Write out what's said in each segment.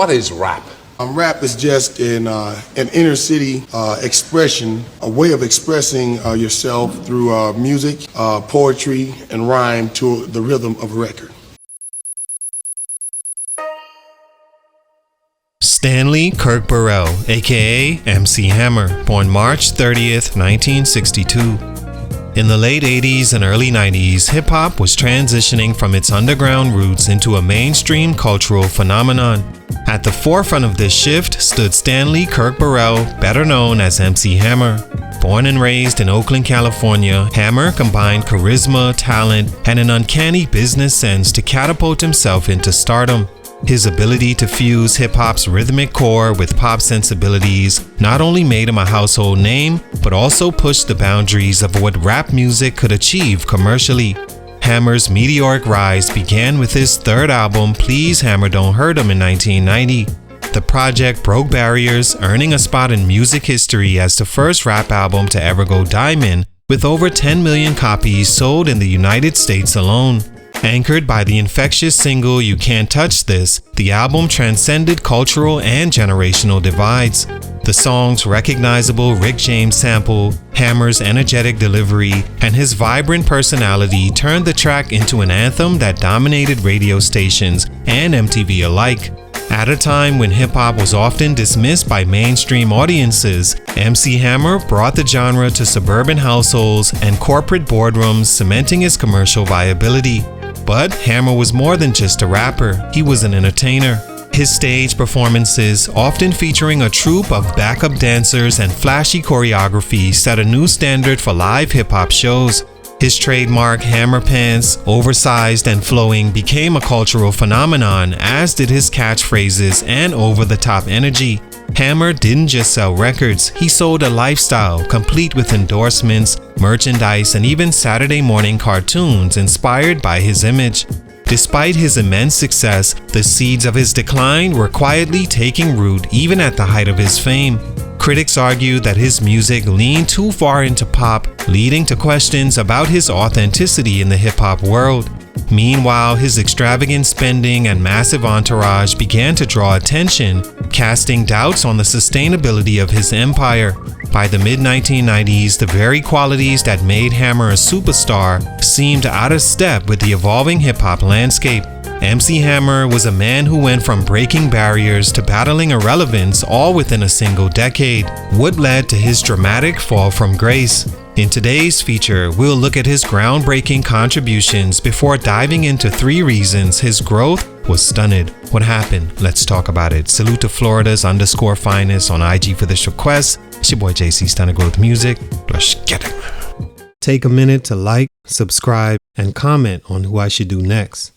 What is rap? Rap is just an inner city expression, a way of expressing yourself through music, poetry, and rhyme to the rhythm of a record. Stanley Kirk Burrell, aka MC Hammer, born March 30th, 1962. In the late 80s and early 90s, hip-hop was transitioning from its underground roots into a mainstream cultural phenomenon. At the forefront of this shift stood Stanley Kirk Burrell, better known as MC Hammer. Born and raised in Oakland, California, Hammer combined charisma, talent, and an uncanny business sense to catapult himself into stardom. His ability to fuse hip-hop's rhythmic core with pop sensibilities not only made him a household name, but also pushed the boundaries of what rap music could achieve commercially. Hammer's meteoric rise began with his third album, Please Hammer Don't Hurt 'Em, in 1990. The project broke barriers, earning a spot in music history as the first rap album to ever go diamond, with over 10 million copies sold in the United States alone. Anchored by the infectious single You Can't Touch This, the album transcended cultural and generational divides. The song's recognizable Rick James sample, Hammer's energetic delivery, and his vibrant personality turned the track into an anthem that dominated radio stations and MTV alike. At a time when hip-hop was often dismissed by mainstream audiences, MC Hammer brought the genre to suburban households and corporate boardrooms, cementing his commercial viability. But Hammer was more than just a rapper, he was an entertainer. His stage performances, often featuring a troupe of backup dancers and flashy choreography, set a new standard for live hip-hop shows. His trademark hammer pants, oversized and flowing, became a cultural phenomenon, as did his catchphrases and over-the-top energy. Hammer didn't just sell records, he sold a lifestyle, complete with endorsements, merchandise, and even Saturday morning cartoons inspired by his image. Despite his immense success, the seeds of his decline were quietly taking root even at the height of his fame. Critics argued that his music leaned too far into pop, leading to questions about his authenticity in the hip-hop world. Meanwhile, his extravagant spending and massive entourage began to draw attention, casting doubts on the sustainability of his empire. By the mid-1990s, the very qualities that made Hammer a superstar seemed out of step with the evolving hip-hop landscape. MC Hammer was a man who went from breaking barriers to battling irrelevance all within a single decade, what led to his dramatic fall from grace. In today's feature, we'll look at his groundbreaking contributions before diving into 3 reasons his growth was stunted. What happened? Let's talk about it. Salute to Florida's _finest on IG for this request. It's your boy JC, StuntedGrowthMusic. Let's get it. Take a minute to like, subscribe, and comment on who I should do next.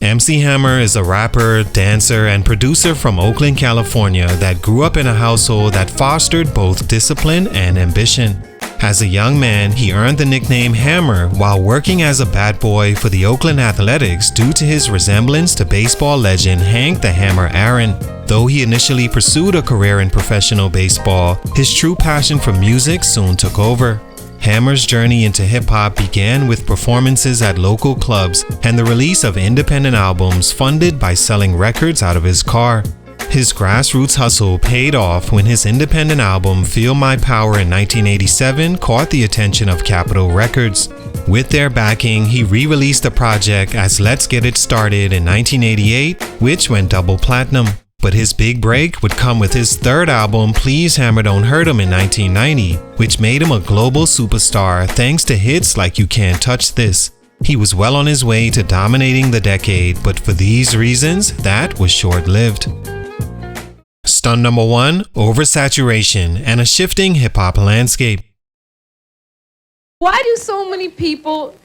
MC Hammer is a rapper, dancer, and producer from Oakland, California that grew up in a household that fostered both discipline and ambition. As a young man, he earned the nickname Hammer while working as a bat boy for the Oakland Athletics due to his resemblance to baseball legend Hank the Hammer Aaron. Though he initially pursued a career in professional baseball, his true passion for music soon took over. Hammer's journey into hip-hop began with performances at local clubs and the release of independent albums funded by selling records out of his car. His grassroots hustle paid off when his independent album Feel My Power in 1987 caught the attention of Capitol Records. With their backing, he re-released the project as Let's Get It Started in 1988, which went double platinum. But his big break would come with his third album, Please Hammer Don't Hurt 'Em, in 1990, which made him a global superstar thanks to hits like You Can't Touch This. He was well on his way to dominating the decade, but for these reasons, that was short-lived. Stunt number 1, oversaturation and a shifting hip-hop landscape. Why do so many people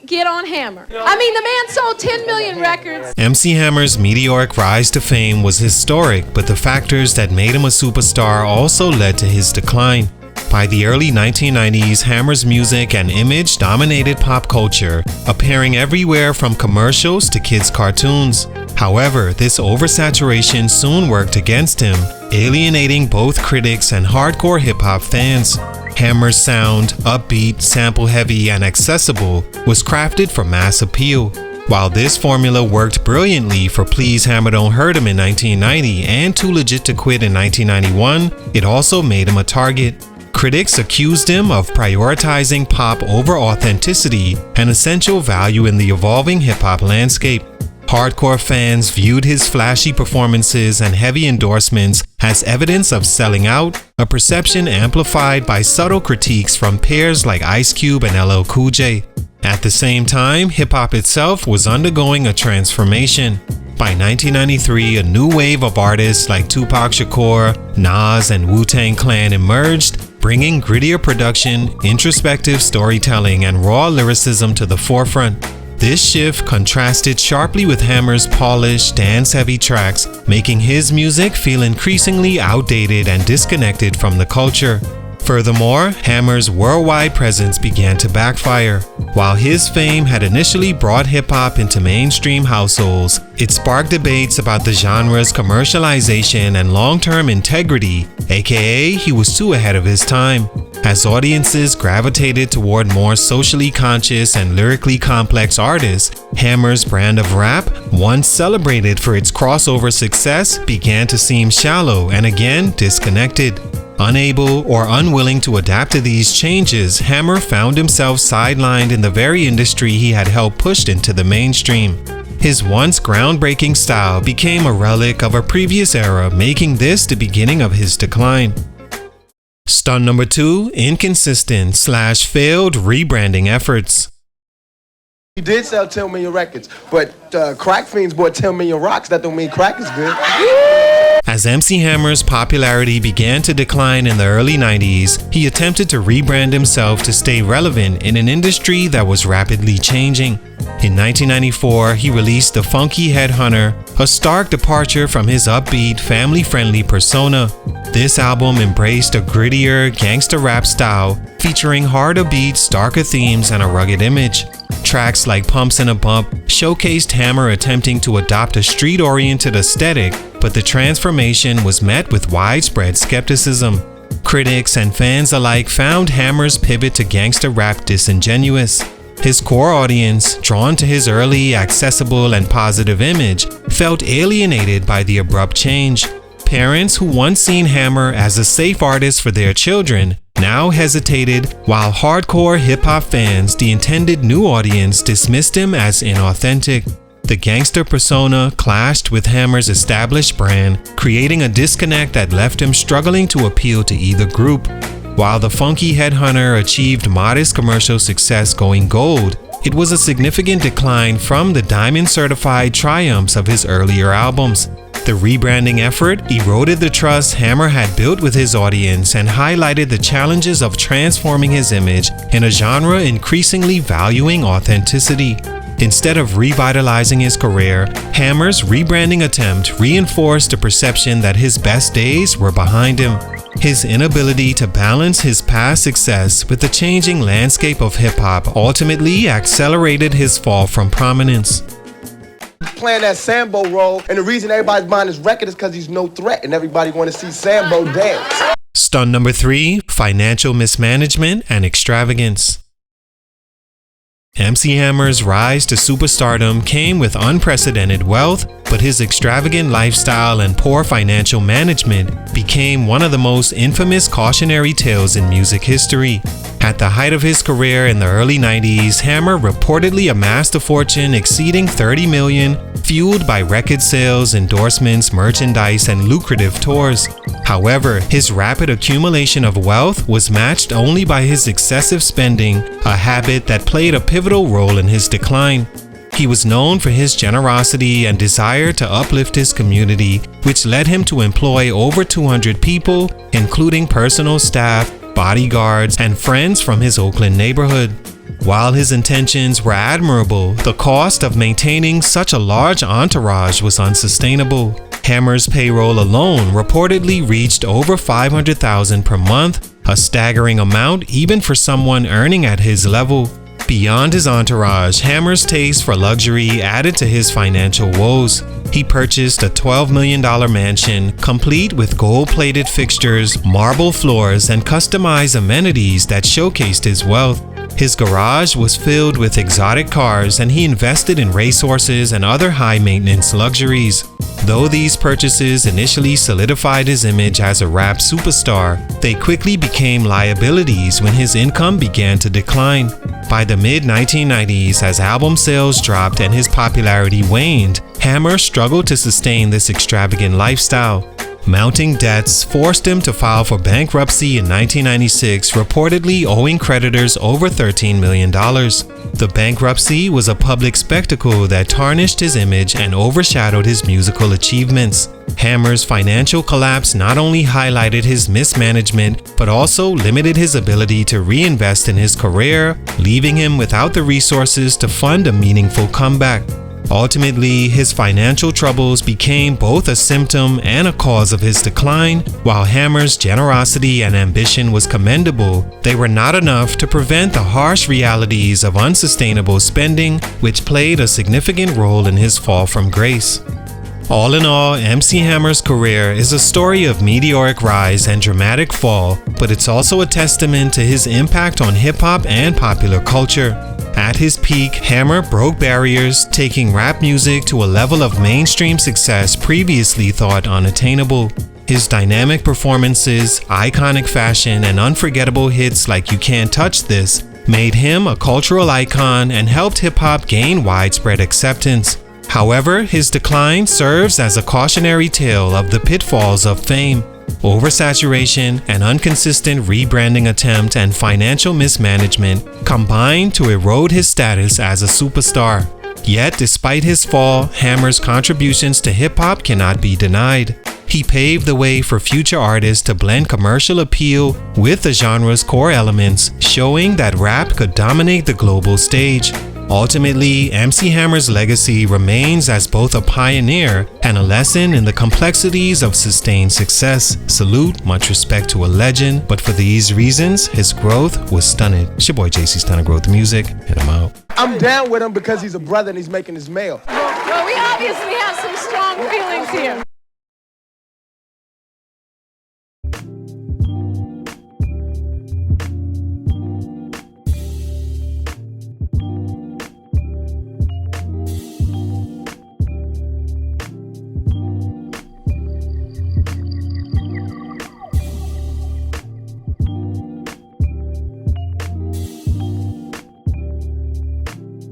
get on Hammer? I mean, the man sold 10 million records. MC Hammer's meteoric rise to fame was historic, but the factors that made him a superstar also led to his decline. By the early 1990s, Hammer's music and image dominated pop culture, appearing everywhere from commercials to kids' cartoons. However, this oversaturation soon worked against him, alienating both critics and hardcore hip-hop fans. Hammer's sound, upbeat, sample-heavy, and accessible, was crafted for mass appeal. While this formula worked brilliantly for Please Hammer Don't Hurt Him in 1990 and Too Legit to Quit in 1991, it also made him a target. Critics accused him of prioritizing pop over authenticity, an essential value in the evolving hip-hop landscape. Hardcore fans viewed his flashy performances and heavy endorsements as evidence of selling out, a perception amplified by subtle critiques from peers like Ice Cube and LL Cool J. At the same time, hip-hop itself was undergoing a transformation. By 1993, a new wave of artists like Tupac Shakur, Nas, and Wu-Tang Clan emerged, bringing grittier production, introspective storytelling, and raw lyricism to the forefront. This shift contrasted sharply with Hammer's polished, dance-heavy tracks, making his music feel increasingly outdated and disconnected from the culture. Furthermore, Hammer's worldwide presence began to backfire. While his fame had initially brought hip-hop into mainstream households, it sparked debates about the genre's commercialization and long-term integrity, aka he was too ahead of his time. As audiences gravitated toward more socially conscious and lyrically complex artists, Hammer's brand of rap, once celebrated for its crossover success, began to seem shallow and again disconnected. Unable or unwilling to adapt to these changes, Hammer found himself sidelined in the very industry he had helped push into the mainstream. His once groundbreaking style became a relic of a previous era, making this the beginning of his decline. Stunt number 2, inconsistent/failed rebranding efforts. He did sell 10 million records, but crack fiends bought 10 million rocks. That don't mean crack is good. As MC Hammer's popularity began to decline in the early 90s, he attempted to rebrand himself to stay relevant in an industry that was rapidly changing. In 1994, he released The Funky Headhunter, a stark departure from his upbeat, family-friendly persona. This album embraced a grittier, gangsta rap style, featuring harder beats, darker themes, and a rugged image. Tracks like Pumps and a Bump showcased Hammer attempting to adopt a street-oriented aesthetic, but the transformation was met with widespread skepticism. Critics and fans alike found Hammer's pivot to gangsta rap disingenuous. His core audience, drawn to his early, accessible, and positive image, felt alienated by the abrupt change. Parents who once seen Hammer as a safe artist for their children now hesitated, while hardcore hip-hop fans, the intended new audience, dismissed him as inauthentic. The gangster persona clashed with Hammer's established brand, creating a disconnect that left him struggling to appeal to either group. While The Funky Headhunter achieved modest commercial success going gold, it was a significant decline from the diamond-certified triumphs of his earlier albums. The rebranding effort eroded the trust Hammer had built with his audience and highlighted the challenges of transforming his image in a genre increasingly valuing authenticity. Instead of revitalizing his career, Hammer's rebranding attempt reinforced the perception that his best days were behind him. His inability to balance his past success with the changing landscape of hip-hop ultimately accelerated his fall from prominence. Playing that Sambo role, and the reason everybody's buying this record is because he's no threat, and everybody want to see Sambo dance. Stunt number 3, financial mismanagement and extravagance. MC Hammer's rise to superstardom came with unprecedented wealth, but his extravagant lifestyle and poor financial management became one of the most infamous cautionary tales in music history. At the height of his career in the early 90s, Hammer reportedly amassed a fortune exceeding $30 million, fueled by record sales, endorsements, merchandise, and lucrative tours. However, his rapid accumulation of wealth was matched only by his excessive spending, a habit that played a pivotal role in his decline. He was known for his generosity and desire to uplift his community, which led him to employ over 200 people, including personal staff, bodyguards, and friends from his Oakland neighborhood. While his intentions were admirable, the cost of maintaining such a large entourage was unsustainable. Hammer's payroll alone reportedly reached over $500,000 per month, a staggering amount even for someone earning at his level. Beyond his entourage, Hammer's taste for luxury added to his financial woes. He purchased a $12 million mansion, complete with gold-plated fixtures, marble floors, and customized amenities that showcased his wealth. His garage was filled with exotic cars and he invested in racehorses and other high-maintenance luxuries. Though these purchases initially solidified his image as a rap superstar, they quickly became liabilities when his income began to decline. By the mid-1990s, as album sales dropped and his popularity waned, Hammer struggled to sustain this extravagant lifestyle. Mounting debts forced him to file for bankruptcy in 1996, reportedly owing creditors over $13 million. The bankruptcy was a public spectacle that tarnished his image and overshadowed his musical achievements. Hammer's financial collapse not only highlighted his mismanagement, but also limited his ability to reinvest in his career, leaving him without the resources to fund a meaningful comeback. Ultimately, his financial troubles became both a symptom and a cause of his decline. While Hammer's generosity and ambition was commendable, they were not enough to prevent the harsh realities of unsustainable spending, which played a significant role in his fall from grace. All in all, MC Hammer's career is a story of meteoric rise and dramatic fall, but it's also a testament to his impact on hip-hop and popular culture. At his peak, Hammer broke barriers, taking rap music to a level of mainstream success previously thought unattainable. His dynamic performances, iconic fashion, and unforgettable hits like You Can't Touch This made him a cultural icon and helped hip-hop gain widespread acceptance. However, his decline serves as a cautionary tale of the pitfalls of fame. Oversaturation, an inconsistent rebranding attempt, and financial mismanagement combined to erode his status as a superstar. Yet, despite his fall, Hammer's contributions to hip-hop cannot be denied. He paved the way for future artists to blend commercial appeal with the genre's core elements, showing that rap could dominate the global stage. Ultimately, MC Hammer's legacy remains as both a pioneer and a lesson in the complexities of sustained success. Salute, much respect to a legend, but for these reasons, his growth was stunted. It's your boy JC StuntedGrowthMusic. Hit him out. I'm down with him because he's a brother and he's making his mail. Well, we obviously have some strong feelings here.